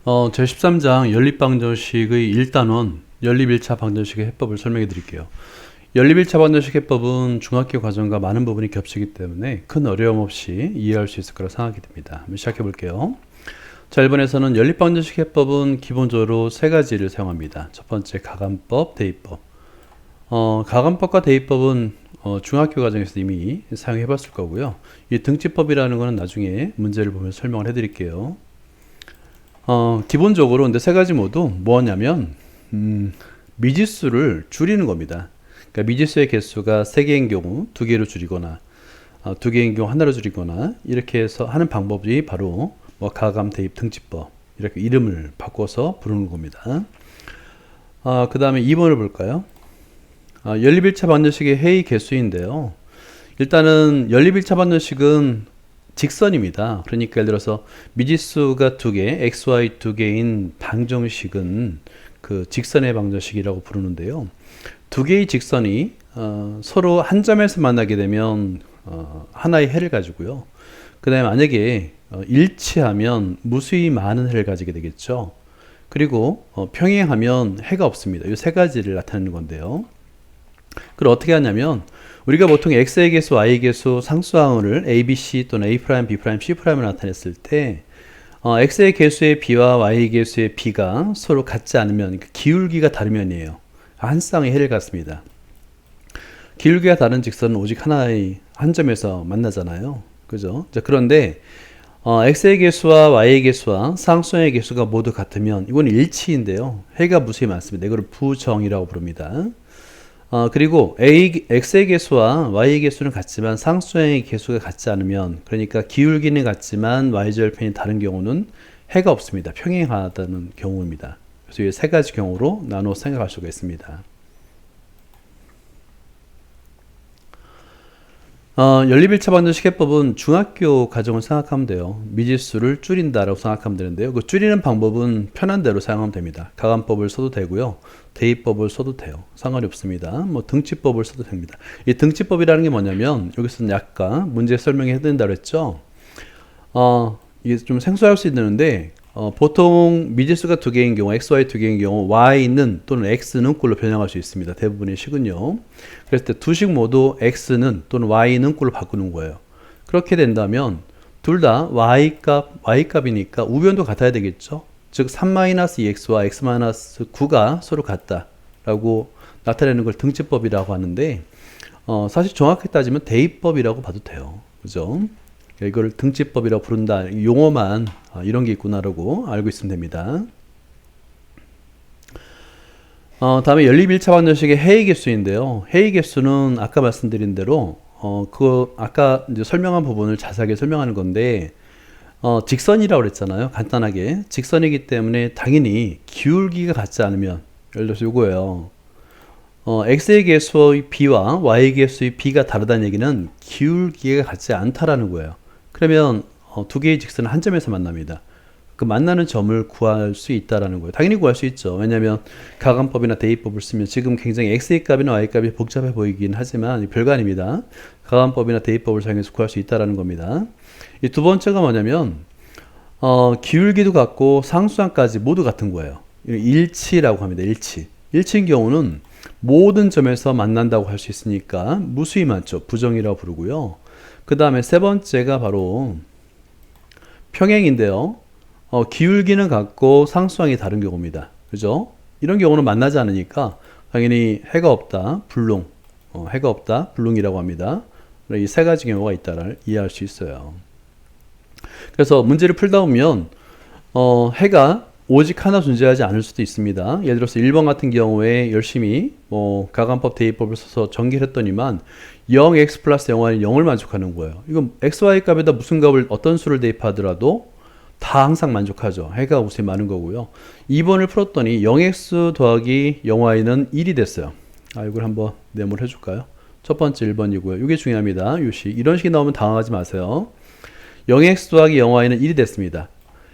제13장 연립방정식의 1단원 연립 1차 방정식의 해법을 설명해 드릴게요. 연립 1차 방정식 해법은 중학교 과정과 많은 부분이 겹치기 때문에 큰 어려움 없이 이해할 수 있을 거라 생각이 듭니다. 한번 시작해 볼게요. 자, 1번에서는 연립 방정식 해법은 기본적으로 세 가지를 사용합니다. 첫 번째 가감법, 대입법. 가감법과 대입법은 중학교 과정에서 이미 사용해 봤을 거고요. 이 등지법이라는 것은 나중에 문제를 보면 설명을 해 드릴게요. 기본적으로 근데 세 가지 모두 뭐냐면 미지수를 줄이는 겁니다. 그러니까 미지수의 개수가 3개인 경우 2개로 줄이거나 2개인 경우 하나로 줄이거나 이렇게 해서 하는 방법이 바로 뭐 가감, 대입, 등지법 이렇게 이름을 바꿔서 부르는 겁니다. 그 다음에 2번을 볼까요? 연립 1차 방정식의 해의 개수인데요. 일단은 연립 1차 방정식은 직선입니다. 그러니까 예를 들어서 미지수가 2개, xy 2개인 방정식은 그 직선의 방정식이라고 부르는데요. 2개의 직선이 서로 한 점에서 만나게 되면 하나의 해를 가지고요. 그 다음에 만약에 일치하면 무수히 많은 해를 가지게 되겠죠. 그리고 평행하면 해가 없습니다. 이 세 가지를 나타내는 건데요. 그걸 어떻게 하냐면 우리가 보통 x의 개수, y의 개수, 상수항을 a, b, c 또는 a', b', c'를 나타냈을 때 x의 개수의 b와 y의 개수의 b가 서로 같지 않으면 기울기가 다르면이에요. 한 쌍의 해를 갖습니다. 기울기가 다른 직선은 오직 하나의 한 점에서 만나잖아요. 그죠? 자, 그런데 x의 개수와 y의 개수와 상수항의 개수가 모두 같으면 이건 일치인데요. 해가 무수히 많습니다. 이걸 부정이라고 부릅니다. 그리고 x의 개수와 y의 개수는 같지만 상수항의 개수가 같지 않으면, 그러니까 기울기는 같지만 y절편이 다른 경우는 해가 없습니다. 평행하다는 경우입니다. 그래서 이 세 가지 경우로 나눠 생각할 수가 있습니다. 연립 1차 방정식 해법은 중학교 과정을 생각하면 돼요. 미지수를 줄인다라고 생각하면 되는데요. 그 줄이는 방법은 편한 대로 사용하면 됩니다. 가감법을 써도 되고요. 대입법을 써도 돼요. 상관이 없습니다. 뭐 등지법을 써도 됩니다. 이 등지법이라는 게 뭐냐면 여기서는 약간 문제 설명해 드린다고 했죠. 이게 좀 생소할 수 있는데 보통 미지수가 2개인 경우, xy 2개인 경우 y는 또는 x는 꼴로 변형할 수 있습니다. 대부분의 식은요. 그랬을 때 두 식 모두 x는 또는 y는 꼴로 바꾸는 거예요. 그렇게 된다면 둘 다 y값이니까 우변도 같아야 되겠죠. 즉 3-2x와 x-9가 서로 같다라고 나타내는 걸 등지법이라고 하는데 사실 정확히 따지면 대입법이라고 봐도 돼요. 그죠? 이걸 등지법이라고 부른다. 용어만 이런 게 있구나라고 알고 있으면 됩니다. 다음에 연립 1차 방정식의 해의 개수인데요. 해의 개수는 아까 말씀드린 대로 아까 이제 설명한 부분을 자세하게 설명하는 건데 직선이라고 그랬잖아요. 간단하게 직선이기 때문에 당연히 기울기가 같지 않으면, 예를 들어서 이거예요. x의 개수의 b와 y의 개수의 b가 다르다는 얘기는 기울기가 같지 않다라는 거예요. 그러면 두 개의 직선은 한 점에서 만납니다. 그 만나는 점을 구할 수 있다라는 거예요. 당연히 구할 수 있죠. 왜냐하면 가감법이나 대입법을 쓰면 지금 굉장히 x의 값이나 y 값이 복잡해 보이긴 하지만 별거 아닙니다. 가감법이나 대입법을 사용해서 구할 수 있다라는 겁니다. 이 두 번째가 뭐냐면 기울기도 같고 상수항까지 모두 같은 거예요. 일치라고 합니다. 일치인 경우는 모든 점에서 만난다고 할 수 있으니까 무수히 많죠. 부정이라고 부르고요. 그 다음에 세 번째가 바로 평행인데요. 기울기는 같고 상수항이 다른 경우입니다. 그죠? 이런 경우는 만나지 않으니까 당연히 해가 없다, 불능. 해가 없다, 불능이라고 합니다. 이 세 가지 경우가 있다를 이해할 수 있어요. 그래서 문제를 풀다 보면 해가 오직 하나 존재하지 않을 수도 있습니다. 예를 들어서 1번 같은 경우에 열심히 가감법, 대입법을 써서 전개를 했더니만 0x 플러스 0y는 0을 만족하는 거예요. 이건 xy 값에다 무슨 값을 어떤 수를 대입하더라도 다 항상 만족하죠. 해가 우선 많은 거고요. 2번을 풀었더니 0x 더하기 0y는 1이 됐어요. 이걸 한번 네모를 해줄까요? 첫 번째 1번이고요. 이게 중요합니다. 이런 식이 나오면 당황하지 마세요. 0x 더하기 0y는 1이 됐습니다.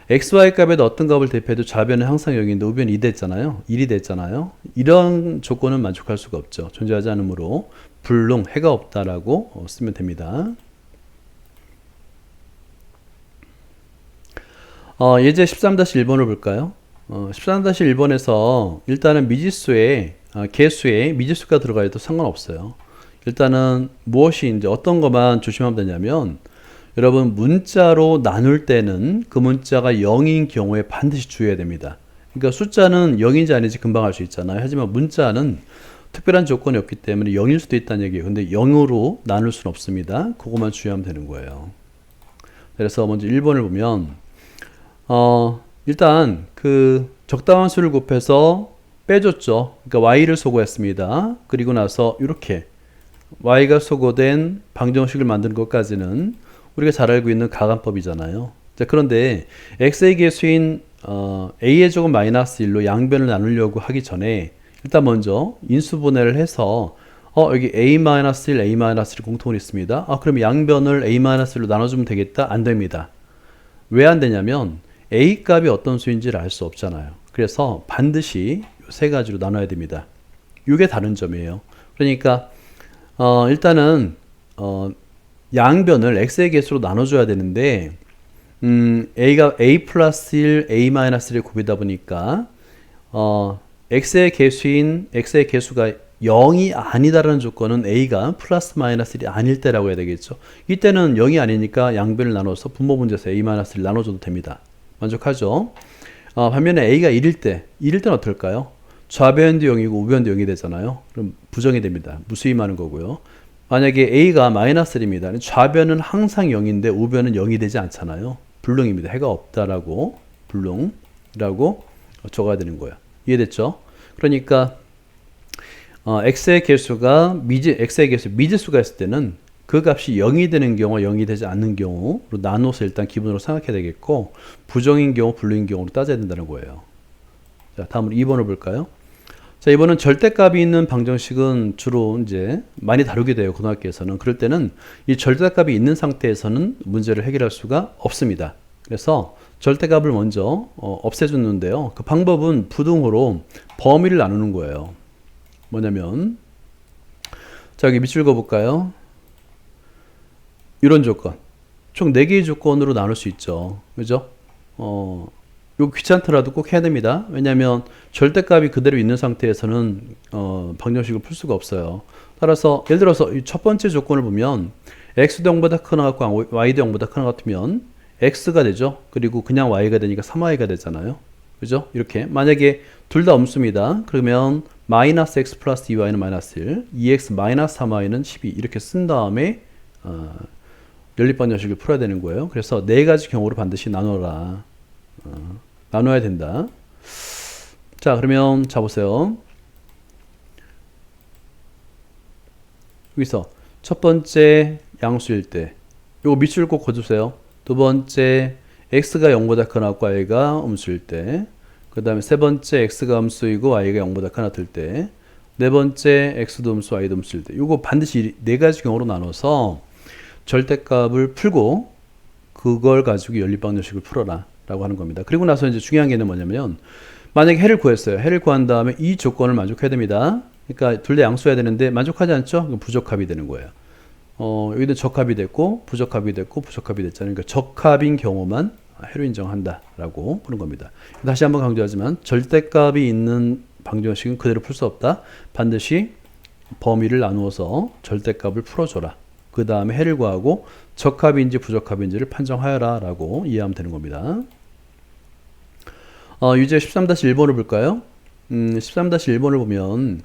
xy 값에다 어떤 값을 대입해도 좌변은 항상 0인데 우변이 1이 됐잖아요. 이런 조건은 만족할 수가 없죠. 존재하지 않으므로 불능, 해가 없다라고 쓰면 됩니다. 예제 13-1번을 볼까요? 13-1번에서 일단은 미지수에 개수에 미지수가 들어가도 상관없어요. 일단은 무엇이 이제 어떤 것만 조심하면 되냐면 여러분 문자로 나눌 때는 그 문자가 0인 경우에 반드시 주의해야 됩니다. 그러니까 숫자는 0인지 아닌지 금방 알 수 있잖아요. 하지만 문자는 특별한 조건이 없기 때문에 0일 수도 있다는 얘기예요. 근데 0으로 나눌 수는 없습니다. 그것만 주의하면 되는 거예요. 그래서 먼저 1번을 보면 일단 그 적당한 수를 곱해서 빼줬죠. 그러니까 y를 소거했습니다. 그리고 나서 이렇게 y가 소거된 방정식을 만드는 것까지는 우리가 잘 알고 있는 가감법이잖아요. 자, 그런데 x의 개수인 a의 제곱 마이너스 1로 양변을 나누려고 하기 전에 일단 먼저 인수분해를 해서 여기 a-1, a-1이 공통으로 있습니다. 그럼 양변을 a-1로 나눠주면 되겠다? 안 됩니다. 왜 안 되냐면 a 값이 어떤 수인지를 알 수 없잖아요. 그래서 반드시 세 가지로 나눠야 됩니다. 이게 다른 점이에요. 그러니까 일단은 양변을 x의 개수로 나눠줘야 되는데 a가 a 플러스 1, a 마이너스 1의 곱이다 보니까 x의 개수가 0이 아니다라는 조건은 a가 플러스 마이너스 1이 아닐 때라고 해야 되겠죠. 이때는 0이 아니니까 양변을 나눠서 분모 문제에서 a 마이너스 1을 나눠줘도 됩니다. 만족하죠? 반면에 a가 1일 때는 어떨까요? 좌변도 0이고 우변도 0이 되잖아요. 그럼 부정이 됩니다. 무수히 많은 거고요. 만약에 a가 마이너스 1입니다. 좌변은 항상 0인데 우변은 0이 되지 않잖아요. 불능입니다. 해가 없다라고 불능이라고 적어야 되는 거예요. 이해됐죠? 그러니까 x의 개수 미지수가 있을 때는 그 값이 0이 되는 경우와 0이 되지 않는 경우로 나눠서 일단 기본으로 생각해야 되겠고 부정인 경우, 불능인 경우로 따져야 된다는 거예요. 자, 다음으로 2번을 볼까요? 자, 이번은 절대값이 있는 방정식은 주로 이제 많이 다루게 돼요. 고등학교에서는. 그럴 때는 이 절대값이 있는 상태에서는 문제를 해결할 수가 없습니다. 그래서 절대값을 먼저 없애주는데요. 그 방법은 부등호로 범위를 나누는 거예요. 뭐냐면 자, 여기 밑줄 그어볼까요? 이런 조건. 총 4개의 조건으로 나눌 수 있죠. 그죠? 이거 귀찮더라도 꼭 해야 됩니다. 왜냐하면 절대값이 그대로 있는 상태에서는 방정식을 풀 수가 없어요. 따라서 예를 들어서 이 첫 번째 조건을 보면 x도 0보다 크거나 같고 y도 0보다 크거나 같으면 x가 되죠. 그리고 그냥 y가 되니까 3y가 되잖아요. 그죠? 이렇게 만약에 둘 다 없습니다. 그러면 마이너스 x 플러스 2y는 마이너스 1, 2x 마이너스 3y는 12 이렇게 쓴 다음에 연립방정식을 풀어야 되는 거예요. 그래서 4가지 경우로 반드시 나눠라. 나눠야 된다. 자, 그러면 자 보세요. 여기서 첫 번째 양수일 때 요거 밑줄 꼭 그어주세요. 두 번째 x가 0보다 크거나 같고 y가 음수일 때, 그 다음에 세 번째 x가 음수이고 y가 0보다 크거나 같을 때, 네 번째 x도 음수 y도 음수일 때, 요거 반드시 4가지 경우로 나눠서 절대값을 풀고 그걸 가지고 연립방정식을 풀어라 라고 하는 겁니다. 그리고 나서 이제 중요한 게 뭐냐면 만약에 해를 구했어요. 해를 구한 다음에 이 조건을 만족해야 됩니다. 그러니까 둘 다 양수해야 되는데 만족하지 않죠? 그럼 부적합이 되는 거예요. 여기도 적합이 됐고 부적합이 됐고 부적합이 됐잖아요. 그러니까 적합인 경우만 해로 인정한다 라고 보는 겁니다. 다시 한번 강조하지만 절대값이 있는 방정식은 그대로 풀 수 없다. 반드시 범위를 나누어서 절대값을 풀어줘라. 그 다음에 해를 구하고 적합인지 부적합인지를 판정하여라 라고 이해하면 되는 겁니다. 유제 13-1번을 볼까요? 13-1번을 보면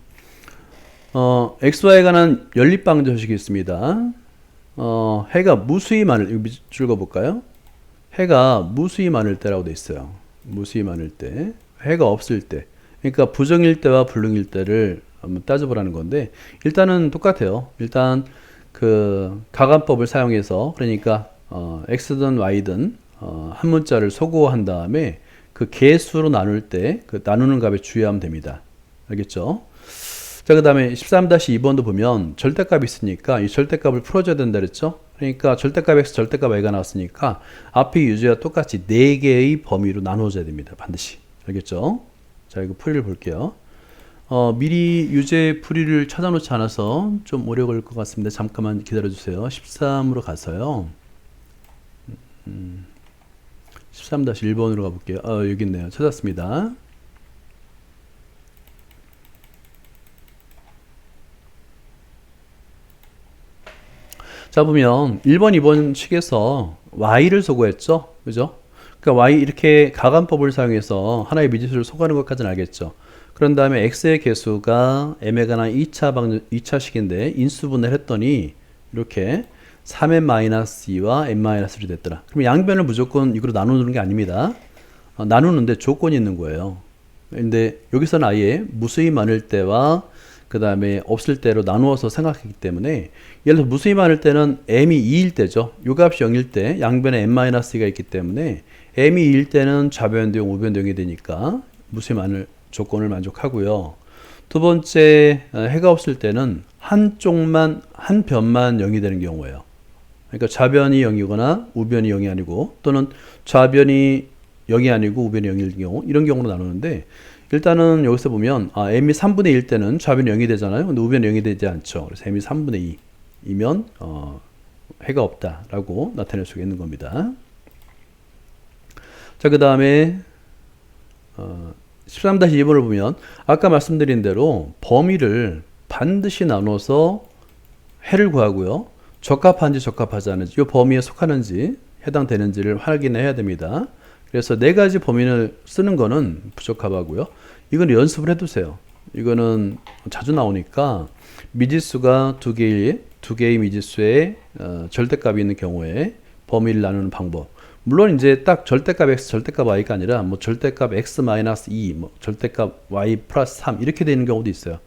xy에 관한 연립방정식이 있습니다. 해가 무수히 많을, 여기 밑줄 그어볼까요? 해가 무수히 많을 때라고 돼 있어요. 무수히 많을 때, 해가 없을 때, 그러니까 부정일 때와 불능일 때를 한번 따져보라는 건데 일단은 똑같아요. 일단 그 가감법을 사용해서 그러니까 x든 y든 한 문자를 소거한 다음에 그 개수로 나눌 때 그 나누는 값에 주의하면 됩니다. 알겠죠? 자, 그 다음에 13-2번도 보면 절대값이 있으니까 이 절대값을 풀어줘야 된다 그랬죠? 그러니까 절대값 x, 절대값 y가 나왔으니까 앞에 유제와 똑같이 4개의 범위로 나눠줘야 됩니다. 반드시. 알겠죠? 자, 이거 풀이를 볼게요. 미리 유제 풀이를 찾아놓지 않아서 좀 오래 걸릴 것 같습니다. 잠깐만 기다려주세요. 13으로 가서요. 13-1번으로 가볼게요. 여기 있네요. 찾았습니다. 자, 보면 1번, 2번 식에서 y를 소거했죠. 그죠? 그러니까 y 이렇게 가감법을 사용해서 하나의 미지수를 소거하는 것까지는 알겠죠. 그런 다음에 x의 개수가 m에 관한 2차식인데 인수분해를 했더니 이렇게 3n-2와 n-2로 됐더라. 그럼 양변을 무조건 이거로 나누는 게 아닙니다. 나누는데 조건이 있는 거예요. 근데 여기서는 아예 무수히 많을 때와 그 다음에 없을 때로 나누어서 생각했기 때문에 예를 들어 무수히 많을 때는 m이 2일 때죠. 요 값이 0일 때 양변에 n-2가 있기 때문에 m이 2일 때는 좌변도 0, 우변도 0이 되니까 무수히 많을 조건을 만족하고요. 두 번째, 해가 없을 때는 한 변만 0이 되는 경우예요. 그러니까 좌변이 0이거나 우변이 0이 아니고 또는 좌변이 0이 아니고 우변이 0일 경우 이런 경우로 나누는데 일단은 여기서 보면 m이 3분의 1 때는 좌변이 0이 되잖아요. 근데 우변이 0이 되지 않죠. 그래서 m이 3분의 2이면 해가 없다라고 나타낼 수가 있는 겁니다. 자, 그 다음에 13-2번을 보면 아까 말씀드린 대로 범위를 반드시 나눠서 해를 구하고요. 적합한지 적합하지 않은지 이 범위에 속하는지 해당되는지를 확인해야 됩니다. 그래서 네 가지 범위를 쓰는 거는 부적합하고요. 이건 연습을 해두세요. 이거는 자주 나오니까 미지수가 두 개의 미지수의 절대값이 있는 경우에 범위를 나누는 방법. 물론 이제 딱 절대값 x, 절대값 y가 아니라 뭐 절대값 x-2, 뭐 절대값 y 플러스 3 이렇게 되는 경우도 있어요.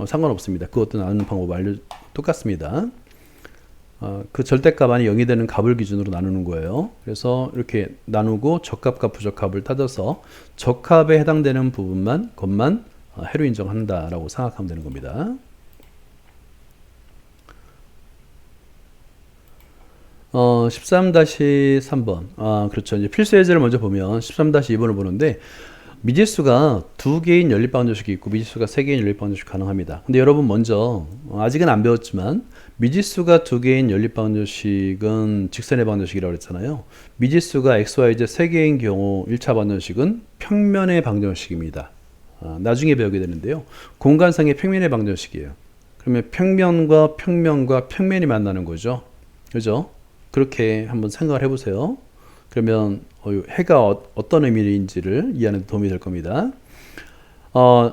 상관없습니다. 그것도 나누는 방법 똑같습니다. 그 절대값 안에 0이 되는 값을 기준으로 나누는 거예요. 그래서 이렇게 나누고 적합과 부적합을 따져서 적합에 해당되는 것만 해로 인정한다라고 생각하면 되는 겁니다. 13-3번. 그렇죠. 이제 필수 예제를 먼저 보면 13-2번을 보는데 미지수가 두 개인 연립방정식이 있고 미지수가 세 개인 연립방정식이 가능합니다. 근데 여러분 먼저 아직은 안 배웠지만 미지수가 두 개인 연립방정식은 직선의 방정식이라고 했잖아요. 미지수가 x, y, z 세 개인 경우 1차 방정식은 평면의 방정식입니다. 나중에 배우게 되는데요. 공간상의 평면의 방정식이에요. 그러면 평면과 평면이 만나는 거죠. 그죠? 그렇게 한번 생각을 해보세요. 그러면 해가 어떤 의미인지를 이해하는 데 도움이 될 겁니다.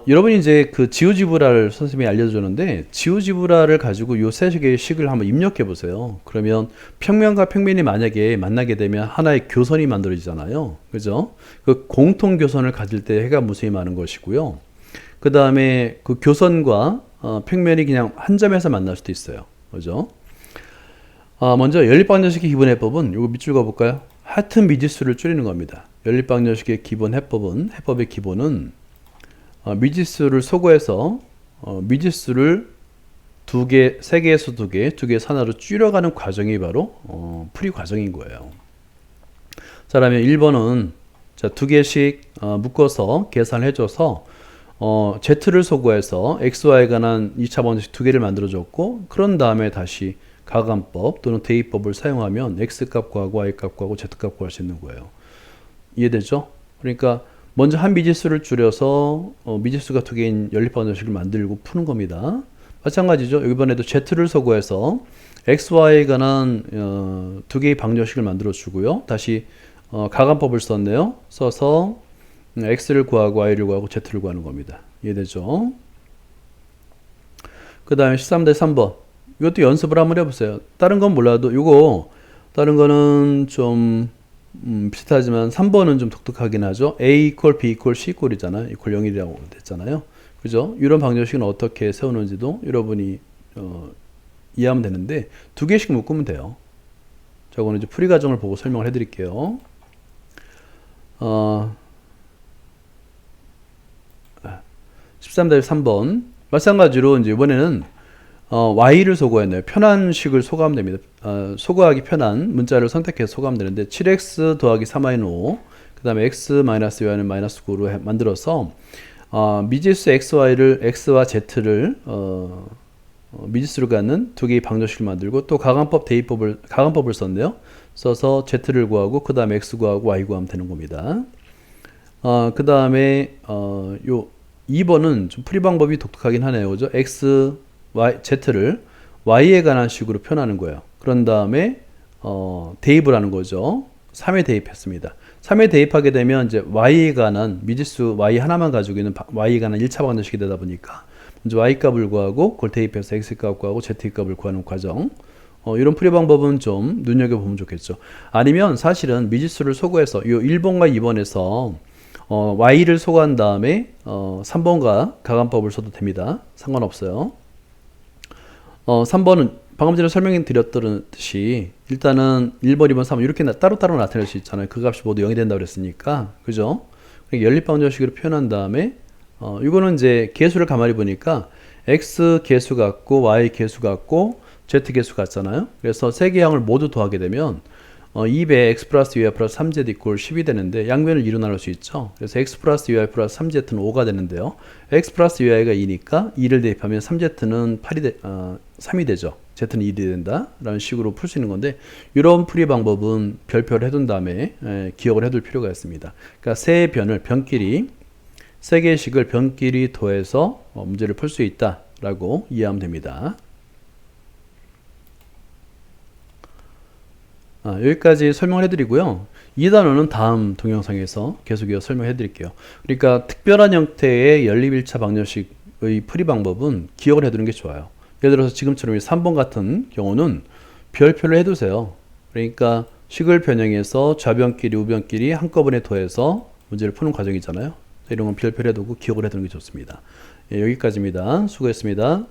여러분이 이제 그 지오지브라를 선생님이 알려줬는데 지오지브라를 가지고 이 세 개의 식을 한번 입력해 보세요. 그러면 평면과 평면이 만약에 만나게 되면 하나의 교선이 만들어지잖아요. 그죠? 그 공통 교선을 가질 때 해가 무수히 많은 것이고요. 그 다음에 그 교선과 평면이 그냥 한 점에서 만날 수도 있어요. 그죠? 먼저 연립방정식의 기본 해법은 이거 밑줄 그어볼까요? 하튼 미지수를 줄이는 겁니다. 연립방정식의 기본 해법의 기본은 미지수를 소거해서 미지수를 세 개에서 두 개에서 하나로 줄여가는 과정이 바로 풀이 과정인 거예요. 자, 그러면 1번은 두 개씩 묶어서 계산해줘서 Z를 소거해서 X, Y에 관한 2차 방정식 두 개를 만들어줬고 그런 다음에 다시 가감법 또는 대입법을 사용하면 X값 구하고 Y값 구하고 Z값 구할 수 있는 거예요. 이해되죠? 그러니까 먼저 한 미지수를 줄여서 미지수가 두 개인 연립방정식을 만들고 푸는 겁니다. 마찬가지죠. 이번에도 Z를 소거해서 X, Y에 관한 두 개의 방정식을 만들어 주고요. 다시 가감법을 썼네요. 써서 X를 구하고 Y를 구하고 Z를 구하는 겁니다. 이해되죠? 그 다음에 13-3번 이것도 연습을 한번 해보세요. 다른 건 몰라도 다른 거는 좀 비슷하지만 3번은 좀 독특하긴 하죠. A equal B equal C equal이잖아요. equal 0이라고 됐잖아요. 그죠? 이런 방정식은 어떻게 세우는지도 여러분이 이해하면 되는데 두 개씩 묶으면 돼요. 저거는 이제 풀이 과정을 보고 설명을 해드릴게요. 13-3번 마찬가지로 이제 이번에는 y를 소거했네요. 편한 식을 소거하면 됩니다. 소거하기 편한 문자를 선택해서 소거하면 되는데 7x 더하기 3y-5 그 다음에 x-y는 -9로 만들어서 미지수 xy를 x와 z를 미지수로 갖는 두 개의 방정식을 만들고 또 가감법을 썼네요. 써서 Z를 구하고 그 다음에 X 구하고 Y 구하면 되는 겁니다. 그 다음에 요 2번은 좀 풀이 방법이 독특하긴 하네요. 그죠? X, Y, Z를 Y에 관한 식으로 표현하는 거예요. 그런 다음에 대입을 하는 거죠. 3에 대입했습니다. 3에 대입하게 되면 이제 Y에 관한 미지수 Y 하나만 가지고 있는 Y에 관한 1차 방정식이 되다 보니까 먼저 Y 값을 구하고 그걸 대입해서 X 값 구하고 Z 값을 구하는 과정. 이런 풀이 방법은 좀 눈여겨보면 좋겠죠. 아니면 사실은 미지수를 소거해서 이 1번과 2번에서 Y를 소거한 다음에 3번과 가감법을 써도 됩니다. 상관없어요. 3번은 방금 전에 설명해 드렸듯이 일단은 1번, 2번, 3번 이렇게 따로따로 나타낼 수 있잖아요. 그 값이 모두 0이 된다고 그랬으니까. 그죠? 연립방정식으로 표현한 다음에 이거는 이제 개수를 가만히 보니까 X 개수 같고 Y 개수 같고 Z 개수 같잖아요. 그래서 세 개 항을 모두 더하게 되면 2배 X 플러스 UI 플러스 3Z 이꼴 10이 되는데 양면을 2로 나눌 수 있죠. 그래서 X 플러스 UI 플러스 3Z는 5가 되는데요. X 플러스 UI가 2니까 2를 대입하면 3Z는 3이 되죠. Z는 1이 된다 라는 식으로 풀 수 있는 건데 이런 풀이 방법은 별표를 해둔 다음에 기억을 해둘 필요가 있습니다. 그러니까 세 변을 변끼리 세 개의 식을 변끼리 더해서 문제를 풀 수 있다 라고 이해하면 됩니다. 여기까지 설명을 해드리고요. 이 단어는 다음 동영상에서 계속 이어 설명해 드릴게요. 그러니까 특별한 형태의 연립 1차 방정식의 풀이 방법은 기억을 해두는 게 좋아요. 예를 들어서 지금처럼 3번 같은 경우는 별표를 해두세요. 그러니까 식을 변형해서 좌변끼리 우변끼리 한꺼번에 더해서 문제를 푸는 과정이잖아요. 이런 건 별표를 해두고 기억을 해두는 게 좋습니다. 여기까지입니다. 수고했습니다.